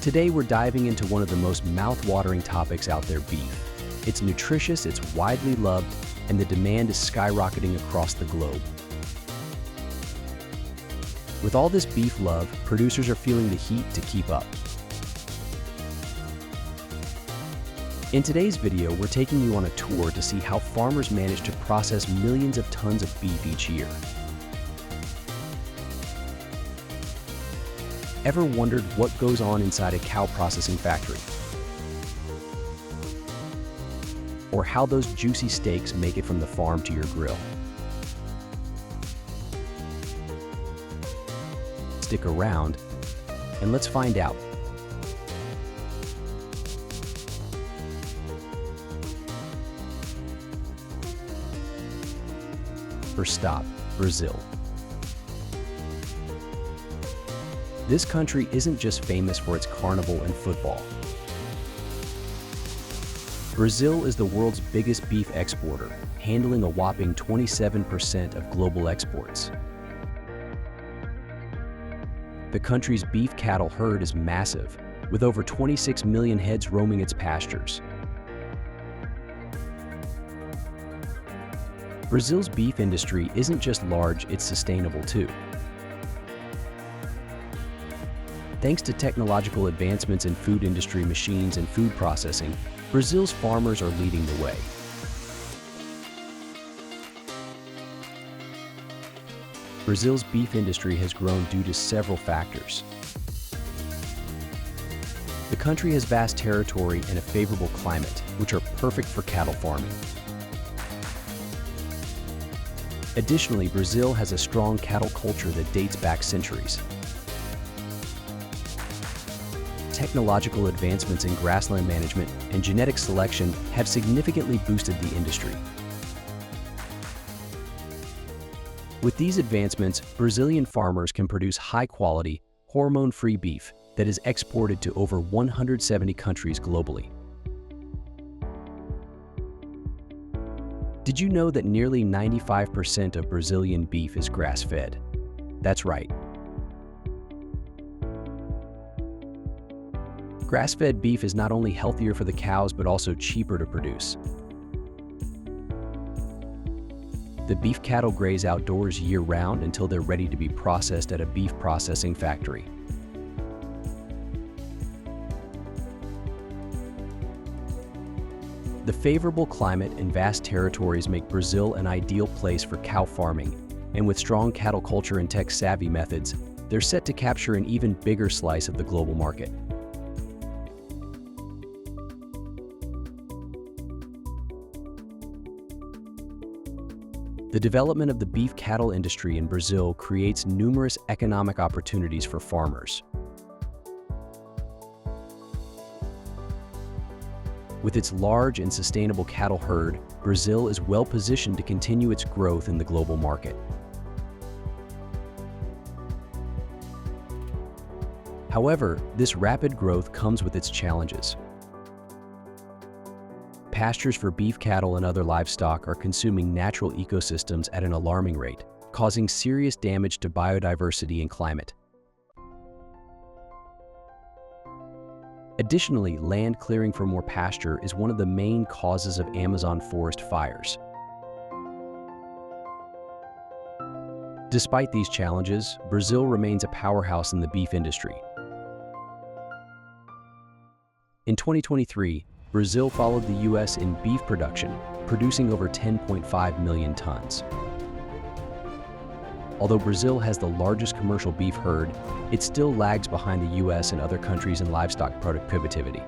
Today we're diving into one of the most mouth-watering topics out there, beef. It's nutritious, it's widely loved, and the demand is skyrocketing across the globe. With all this beef love, producers are feeling the heat to keep up. In today's video, we're taking you on a tour to see how farmers manage to process millions of tons of beef each year. Ever wondered what goes on inside a cow processing factory? Or how those juicy steaks make it from the farm to your grill? Stick around and let's find out. First stop, Brazil. This country isn't just famous for its carnival and football. Brazil is the world's biggest beef exporter, handling a whopping 27% of global exports. The country's beef cattle herd is massive, with over 26 million heads roaming its pastures. Brazil's beef industry isn't just large, it's sustainable too. Thanks to technological advancements in food industry machines and food processing, Brazil's farmers are leading the way. Brazil's beef industry has grown due to several factors. The country has vast territory and a favorable climate, which are perfect for cattle farming. Additionally, Brazil has a strong cattle culture that dates back centuries. Technological advancements in grassland management and genetic selection have significantly boosted the industry. With these advancements, Brazilian farmers can produce high-quality, hormone-free beef that is exported to over 170 countries globally. Did you know that nearly 95% of Brazilian beef is grass-fed? That's right. Grass-fed beef is not only healthier for the cows, but also cheaper to produce. The beef cattle graze outdoors year-round until they're ready to be processed at a beef processing factory. The favorable climate and vast territories make Brazil an ideal place for cow farming, and with strong cattle culture and tech-savvy methods, they're set to capture an even bigger slice of the global market. The development of the beef cattle industry in Brazil creates numerous economic opportunities for farmers. With its large and sustainable cattle herd, Brazil is well positioned to continue its growth in the global market. However, this rapid growth comes with its challenges. Pastures for beef cattle and other livestock are consuming natural ecosystems at an alarming rate, causing serious damage to biodiversity and climate. Additionally, land clearing for more pasture is one of the main causes of Amazon forest fires. Despite these challenges, Brazil remains a powerhouse in the beef industry. In 2023, Brazil followed the U.S. in beef production, producing over 10.5 million tons. Although Brazil has the largest commercial beef herd, it still lags behind the U.S. and other countries in livestock productivity.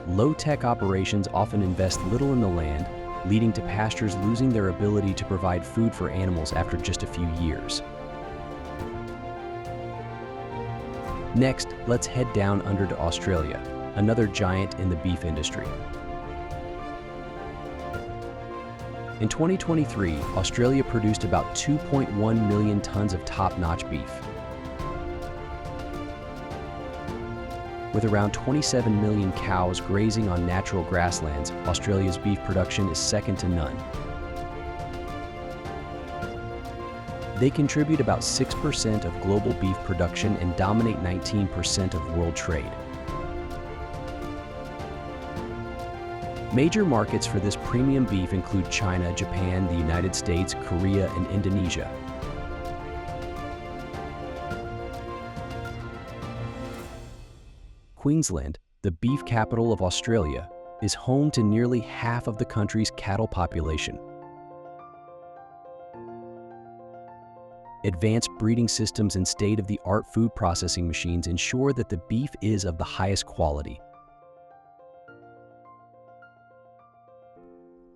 Low-tech operations often invest little in the land, leading to pastures losing their ability to provide food for animals after just a few years. Next, let's head down under to Australia, another giant in the beef industry. In 2023, Australia produced about 2.1 million tons of top-notch beef. With around 27 million cows grazing on natural grasslands, Australia's beef production is second to none. They contribute about 6% of global beef production and dominate 19% of world trade. Major markets for this premium beef include China, Japan, the United States, Korea, and Indonesia. Queensland, the beef capital of Australia, is home to nearly half of the country's cattle population. Advanced breeding systems and state-of-the-art food processing machines ensure that the beef is of the highest quality.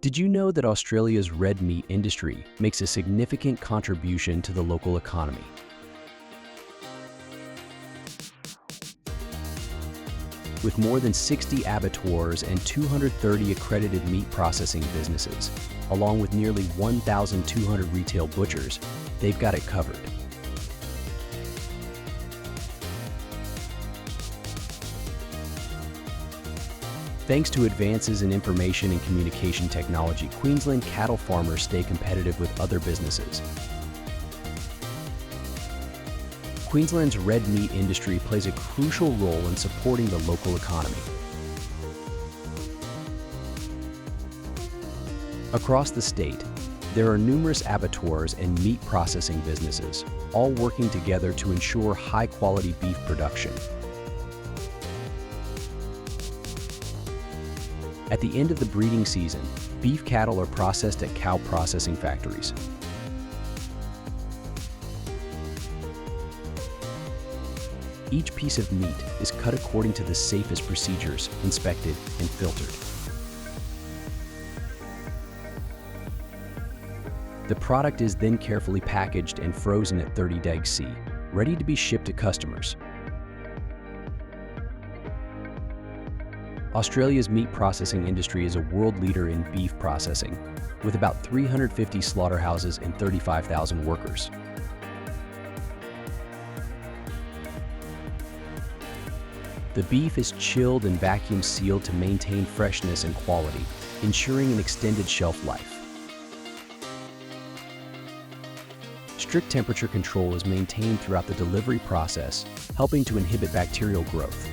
Did you know that Australia's red meat industry makes a significant contribution to the local economy? With more than 60 abattoirs and 230 accredited meat processing businesses, along with nearly 1,200 retail butchers, they've got it covered. Thanks to advances in information and communication technology, Queensland cattle farmers stay competitive with other businesses. Queensland's red meat industry plays a crucial role in supporting the local economy. Across the state, there are numerous abattoirs and meat processing businesses, all working together to ensure high-quality beef production. At the end of the breeding season, beef cattle are processed at cow processing factories. Each piece of meat is cut according to the safest procedures, inspected and filtered. The product is then carefully packaged and frozen at 30 degrees C, ready to be shipped to customers. Australia's meat processing industry is a world leader in beef processing, with about 350 slaughterhouses and 35,000 workers. The beef is chilled and vacuum sealed to maintain freshness and quality, ensuring an extended shelf life. Strict temperature control is maintained throughout the delivery process, helping to inhibit bacterial growth.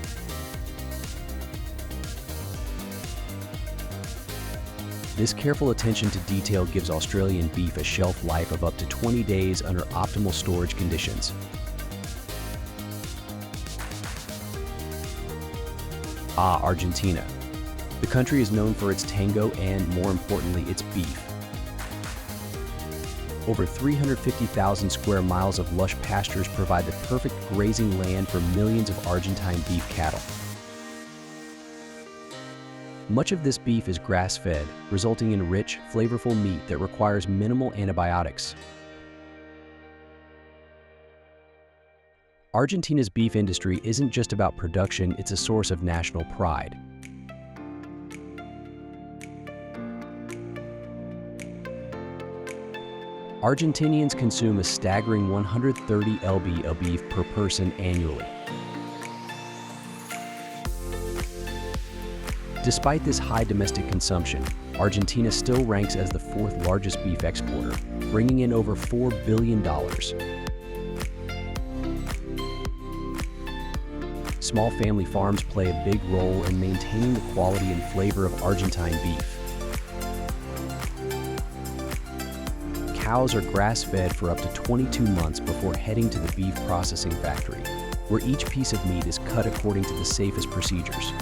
This careful attention to detail gives Australian beef a shelf life of up to 20 days under optimal storage conditions. Argentina. The country is known for its tango and, more importantly, its beef. Over 350,000 square miles of lush pastures provide the perfect grazing land for millions of Argentine beef cattle. Much of this beef is grass-fed, resulting in rich, flavorful meat that requires minimal antibiotics. Argentina's beef industry isn't just about production, it's a source of national pride. Argentinians consume a staggering 130 lb of beef per person annually. Despite this high domestic consumption, Argentina still ranks as the fourth largest beef exporter, bringing in over $4 billion. Small family farms play a big role in maintaining the quality and flavor of Argentine beef. Cows are grass-fed for up to 22 months before heading to the beef processing factory, where each piece of meat is cut according to the safest procedures.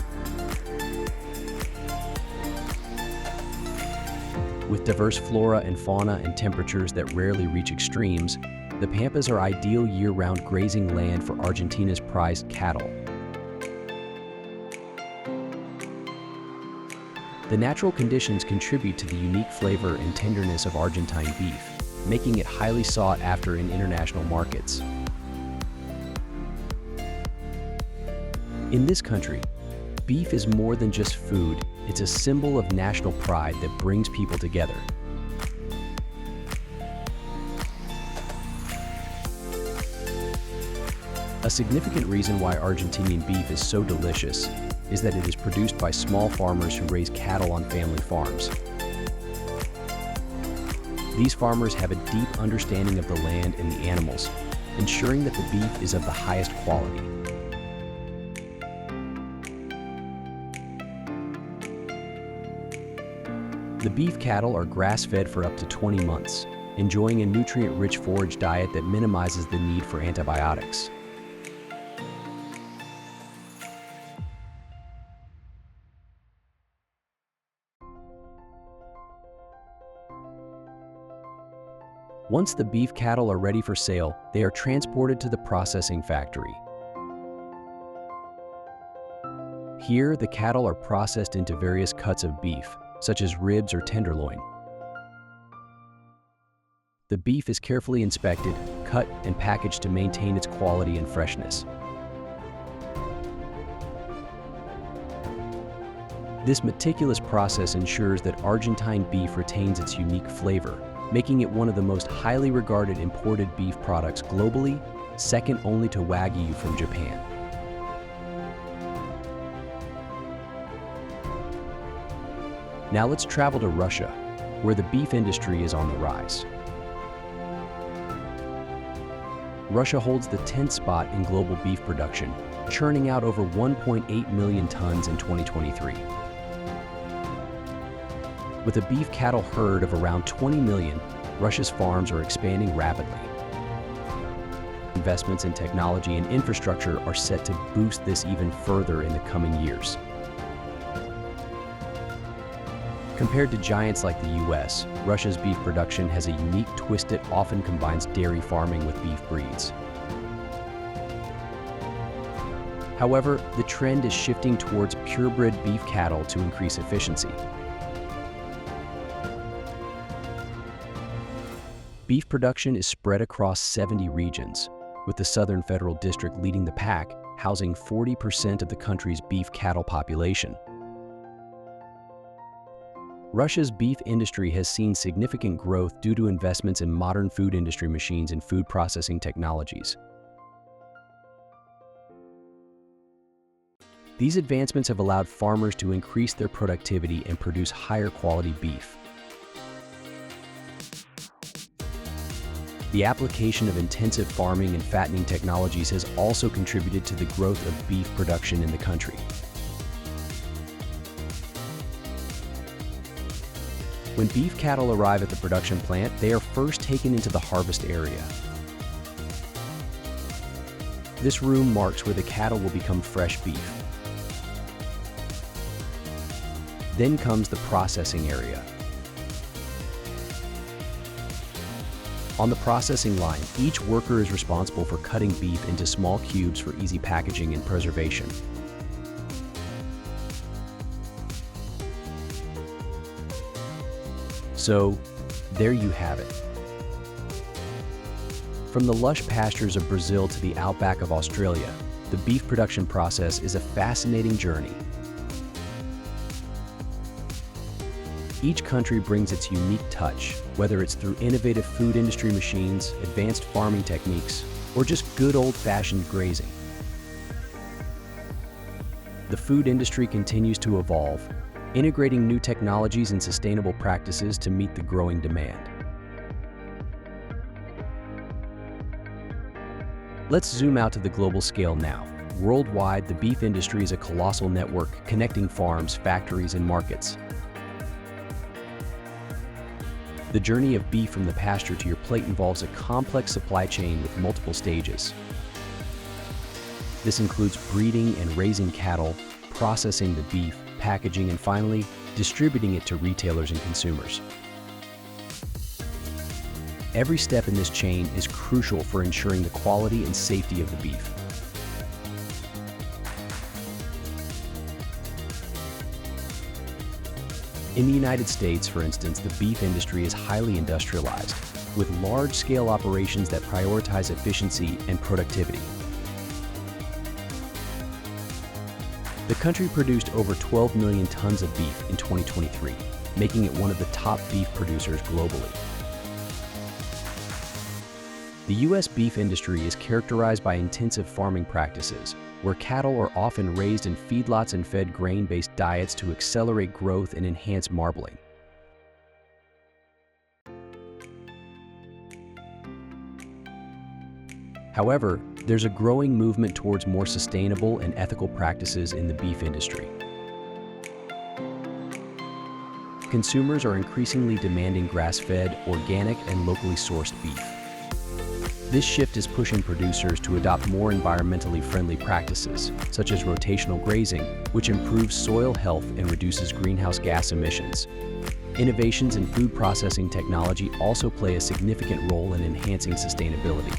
With diverse flora and fauna and temperatures that rarely reach extremes, the Pampas are ideal year-round grazing land for Argentina's prized cattle. The natural conditions contribute to the unique flavor and tenderness of Argentine beef, making it highly sought after in international markets. In this country, beef is more than just food, it's a symbol of national pride that brings people together. A significant reason why Argentinian beef is so delicious is that it is produced by small farmers who raise cattle on family farms. These farmers have a deep understanding of the land and the animals, ensuring that the beef is of the highest quality. The beef cattle are grass-fed for up to 20 months, enjoying a nutrient-rich forage diet that minimizes the need for antibiotics. Once the beef cattle are ready for sale, they are transported to the processing factory. Here, the cattle are processed into various cuts of beef, such as ribs or tenderloin. The beef is carefully inspected, cut, and packaged to maintain its quality and freshness. This meticulous process ensures that Argentine beef retains its unique flavor, making it one of the most highly regarded imported beef products globally, second only to Wagyu from Japan. Now let's travel to Russia, where the beef industry is on the rise. Russia holds the 10th spot in global beef production, churning out over 1.8 million tons in 2023. With a beef cattle herd of around 20 million, Russia's farms are expanding rapidly. Investments in technology and infrastructure are set to boost this even further in the coming years. Compared to giants like the US, Russia's beef production has a unique twist that often combines dairy farming with beef breeds. However, the trend is shifting towards purebred beef cattle to increase efficiency. Beef production is spread across 70 regions, with the Southern Federal District leading the pack, housing 40% of the country's beef cattle population. Russia's beef industry has seen significant growth due to investments in modern food industry machines and food processing technologies. These advancements have allowed farmers to increase their productivity and produce higher quality beef. The application of intensive farming and fattening technologies has also contributed to the growth of beef production in the country. When beef cattle arrive at the production plant, they are first taken into the harvest area. This room marks where the cattle will become fresh beef. Then comes the processing area. On the processing line, each worker is responsible for cutting beef into small cubes for easy packaging and preservation. So, there you have it. From the lush pastures of Brazil to the outback of Australia, the beef production process is a fascinating journey. Each country brings its unique touch, whether it's through innovative food industry machines, advanced farming techniques, or just good old-fashioned grazing. The food industry continues to evolve, integrating new technologies and sustainable practices to meet the growing demand. Let's zoom out to the global scale now. Worldwide, the beef industry is a colossal network connecting farms, factories, and markets. The journey of beef from the pasture to your plate involves a complex supply chain with multiple stages. This includes breeding and raising cattle, processing the beef, packaging, and finally, distributing it to retailers and consumers. Every step in this chain is crucial for ensuring the quality and safety of the beef. In the United States, for instance, the beef industry is highly industrialized, with large-scale operations that prioritize efficiency and productivity. The country produced over 12 million tons of beef in 2023, making it one of the top beef producers globally. The U.S. beef industry is characterized by intensive farming practices, where cattle are often raised in feedlots and fed grain-based diets to accelerate growth and enhance marbling. However, there's a growing movement towards more sustainable and ethical practices in the beef industry. Consumers are increasingly demanding grass-fed, organic, and locally sourced beef. This shift is pushing producers to adopt more environmentally friendly practices, such as rotational grazing, which improves soil health and reduces greenhouse gas emissions. Innovations in food processing technology also play a significant role in enhancing sustainability.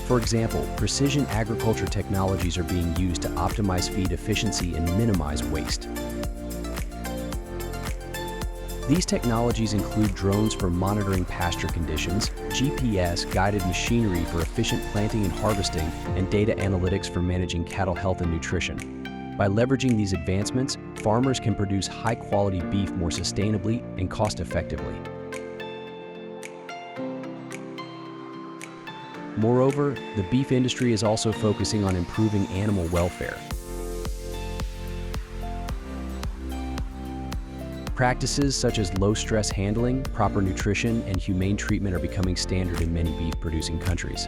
For example, precision agriculture technologies are being used to optimize feed efficiency and minimize waste. These technologies include drones for monitoring pasture conditions, GPS-guided machinery for efficient planting and harvesting, and data analytics for managing cattle health and nutrition. By leveraging these advancements, farmers can produce high-quality beef more sustainably and cost-effectively. Moreover, the beef industry is also focusing on improving animal welfare. Practices such as low-stress handling, proper nutrition, and humane treatment are becoming standard in many beef-producing countries.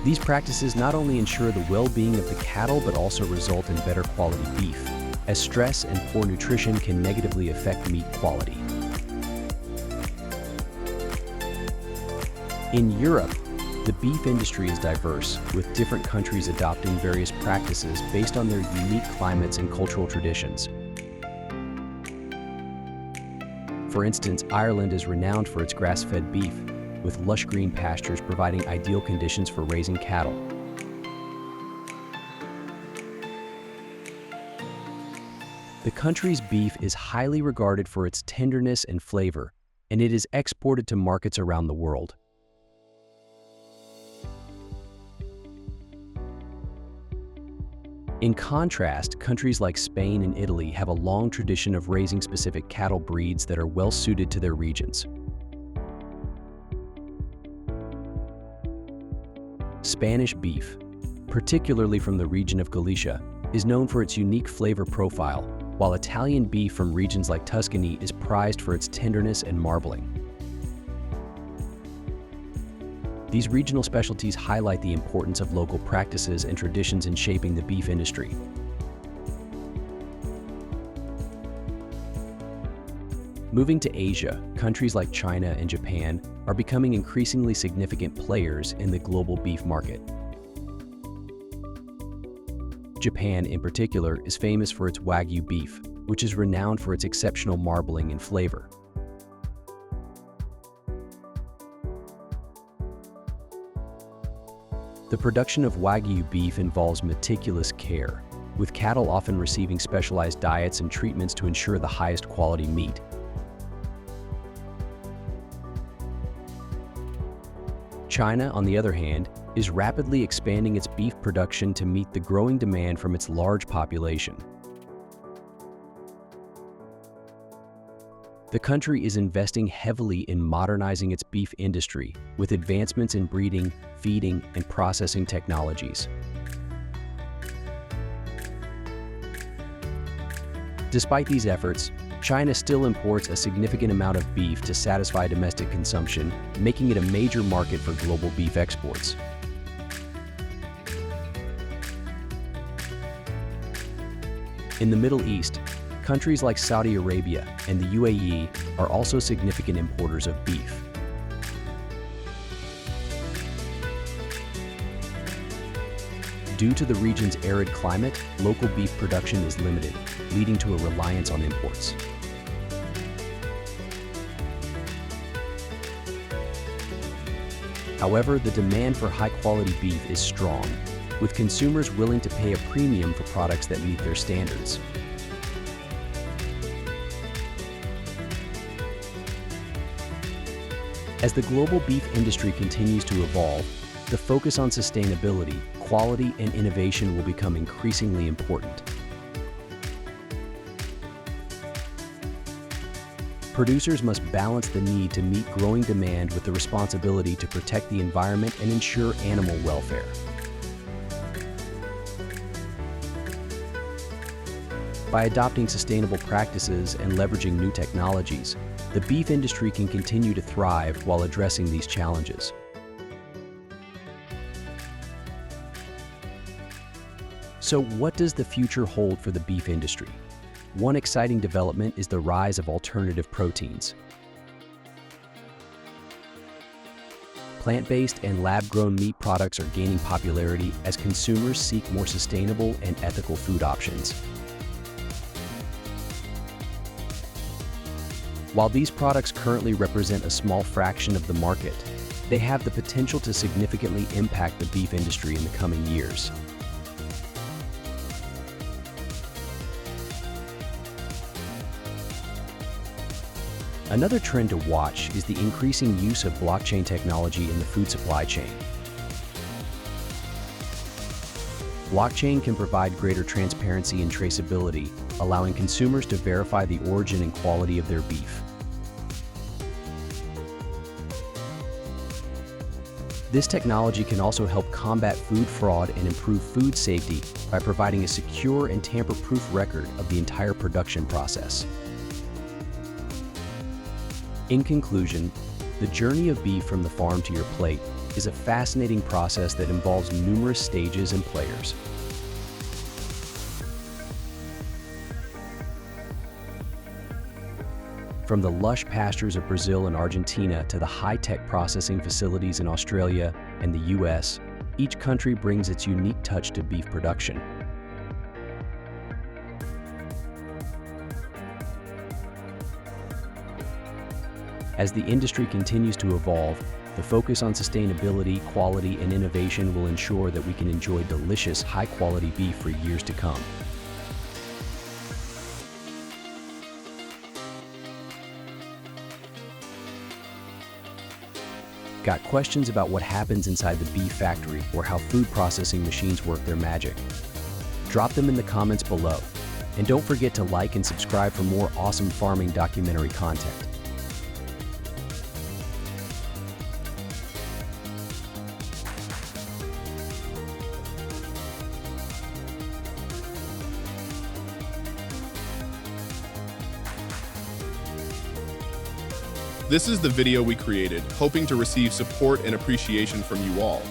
These practices not only ensure the well-being of the cattle but also result in better quality beef, as stress and poor nutrition can negatively affect meat quality. In Europe, the beef industry is diverse, with different countries adopting various practices based on their unique climates and cultural traditions. For instance, Ireland is renowned for its grass-fed beef, with lush green pastures providing ideal conditions for raising cattle. The country's beef is highly regarded for its tenderness and flavor, and it is exported to markets around the world. In contrast, countries like Spain and Italy have a long tradition of raising specific cattle breeds that are well suited to their regions. Spanish beef, particularly from the region of Galicia, is known for its unique flavor profile, while Italian beef from regions like Tuscany is prized for its tenderness and marbling. These regional specialties highlight the importance of local practices and traditions in shaping the beef industry. Moving to Asia, countries like China and Japan are becoming increasingly significant players in the global beef market. Japan, in particular, is famous for its Wagyu beef, which is renowned for its exceptional marbling and flavor. The production of Wagyu beef involves meticulous care, with cattle often receiving specialized diets and treatments to ensure the highest quality meat. China, on the other hand, is rapidly expanding its beef production to meet the growing demand from its large population. The country is investing heavily in modernizing its beef industry with advancements in breeding, feeding, and processing technologies. Despite these efforts, China still imports a significant amount of beef to satisfy domestic consumption, making it a major market for global beef exports. In the Middle East, countries like Saudi Arabia and the UAE are also significant importers of beef. Due to the region's arid climate, local beef production is limited, leading to a reliance on imports. However, the demand for high-quality beef is strong, with consumers willing to pay a premium for products that meet their standards. As the global beef industry continues to evolve, the focus on sustainability, quality, and innovation will become increasingly important. Producers must balance the need to meet growing demand with the responsibility to protect the environment and ensure animal welfare. By adopting sustainable practices and leveraging new technologies, the beef industry can continue to thrive while addressing these challenges. So what does the future hold for the beef industry? One exciting development is the rise of alternative proteins. Plant-based and lab-grown meat products are gaining popularity as consumers seek more sustainable and ethical food options. While these products currently represent a small fraction of the market, they have the potential to significantly impact the beef industry in the coming years. Another trend to watch is the increasing use of blockchain technology in the food supply chain. Blockchain can provide greater transparency and traceability, allowing consumers to verify the origin and quality of their beef. This technology can also help combat food fraud and improve food safety by providing a secure and tamper-proof record of the entire production process. In conclusion, the journey of beef from the farm to your plate is a fascinating process that involves numerous stages and players. From the lush pastures of Brazil and Argentina to the high-tech processing facilities in Australia and the US, each country brings its unique touch to beef production. As the industry continues to evolve, the focus on sustainability, quality, and innovation will ensure that we can enjoy delicious, high-quality beef for years to come. Got questions about what happens inside the beef factory or how food processing machines work their magic? Drop them in the comments below. And don't forget to like and subscribe for more awesome farming documentary content. This is the video we created, hoping to receive support and appreciation from you all.